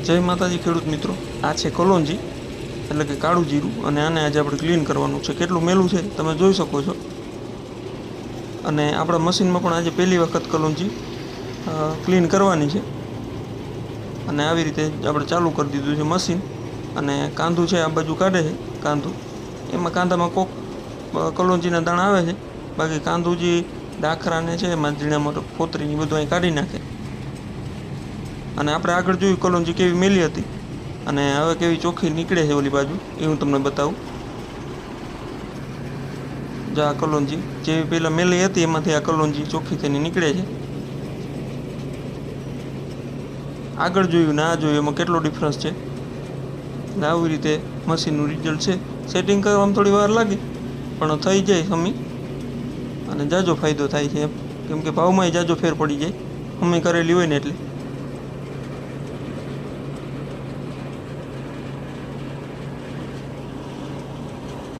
જય માતાજી ખેડૂત મિત્રો, આ છે કલોંજી એટલે કે કાળું જીરું અને આને આજે આપણે ક્લીન કરવાનું છે. કેટલું મેલું છે તમે જોઈ શકો છો. અને આપણા મશીનમાં પણ આજે પહેલી વખત કલોંજી ક્લીન કરવાની છે. અને આવી રીતે આપણે ચાલુ કરી દીધું છે મશીન. અને કાંદું છે આ બાજુ કાઢે છે કાંદું. એમાં કાંદામાં કોક કલોંજીના દાણા આવે છે, બાકી કાંદું જે દાખરાને છે એમાં ઝીણા મોટો ફોતરીને બધું અહીં કાઢી નાખે. અને આપણે આગળ જોયું કલોંજી કેવી મેલી હતી અને હવે કેવી ચોખ્ખી નીકળે છે ઓલી બાજુ, એ હું તમને બતાવું. જો આ કલોંજી જેવી પહેલાં મેલી હતી એમાંથી આ કલોંજી ચોખ્ખી થઈને નીકળે છે. આગળ જોયું ને આ જોયું એમાં કેટલો ડિફરન્સ છે. એટલે આવી રીતે મશીનનું રિઝલ્ટ છે. સેટિંગ કરવામાં થોડી વાર લાગે પણ થઈ જાય હમી, અને જાજો ફાયદો થાય છે એમ, કેમ કે ભાવમાંય જાજો ફેર પડી જાય હમી કરેલી હોય ને એટલે.